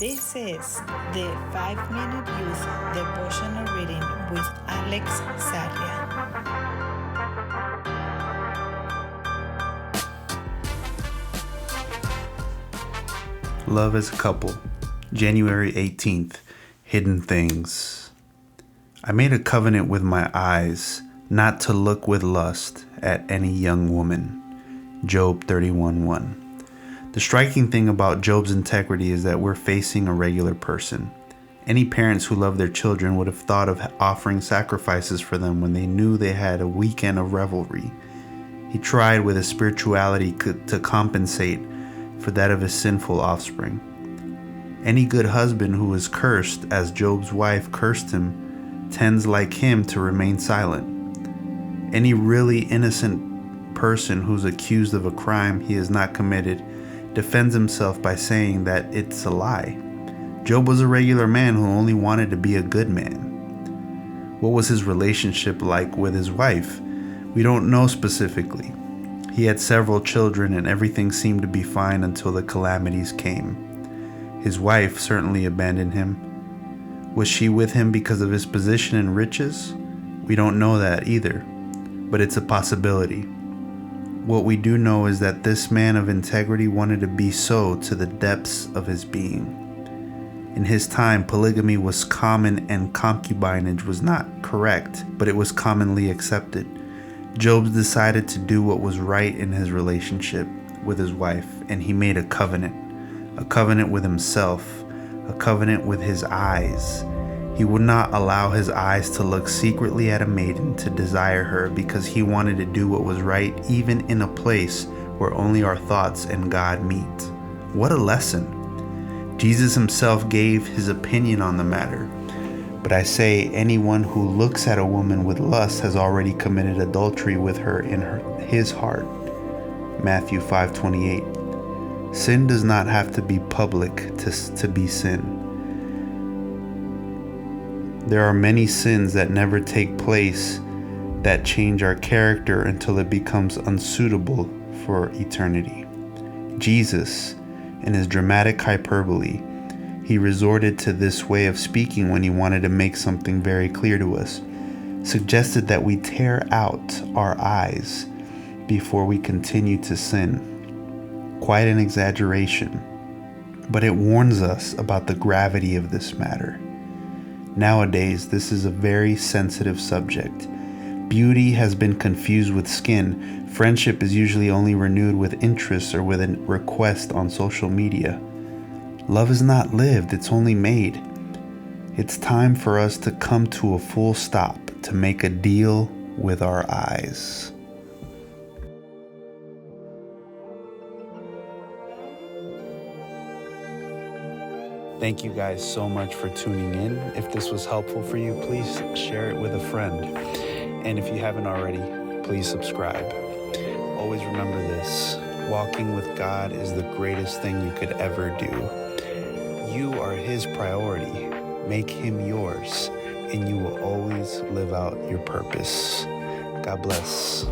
This is the 5-Minute Youth Devotional Reading with Alex Sarria. Love as a Couple, January 18th, Hidden Things. I made a covenant with my eyes not to look with lust at any young woman. Job 31:1. The striking thing about Job's integrity is that we're facing a regular person. Any parents who love their children would have thought of offering sacrifices for them when they knew they had a weekend of revelry. He tried with his spirituality to compensate for that of his sinful offspring. Any good husband who is cursed, as Job's wife cursed him, tends like him to remain silent. Any really innocent person who's accused of a crime he has not committed defends himself by saying that it's a lie. Job was a regular man who only wanted to be a good man. What was his relationship like with his wife? We don't know specifically. He had several children and everything seemed to be fine until the calamities came. His wife certainly abandoned him. Was she with him because of his position and riches? We don't know that either, but it's a possibility. What we do know is that this man of integrity wanted to be so to the depths of his being. In his time, polygamy was common and concubinage was not correct, but it was commonly accepted. Job decided to do what was right in his relationship with his wife, and he made a covenant with himself, a covenant with his eyes. He would not allow his eyes to look secretly at a maiden to desire her because he wanted to do what was right even in a place where only our thoughts and God meet. What a lesson! Jesus himself gave his opinion on the matter. But I say anyone who looks at a woman with lust has already committed adultery with her in his heart. Matthew 5:28. Sin does not have to be public to be sin. There are many sins that never take place that change our character until it becomes unsuitable for eternity. Jesus, in his dramatic hyperbole, he resorted to this way of speaking when he wanted to make something very clear to us, suggested that we tear out our eyes before we continue to sin. Quite an exaggeration, but it warns us about the gravity of this matter. Nowadays, this is a very sensitive subject. Beauty has been confused with skin. Friendship is usually only renewed with interest or with a request on social media. Love is not lived, it's only made. It's time for us to come to a full stop, to make a deal with our eyes. Thank you guys so much for tuning in. If this was helpful for you, please share it with a friend. And if you haven't already, please subscribe. Always remember this: walking with God is the greatest thing you could ever do. You are his priority. Make him yours, and you will always live out your purpose. God bless.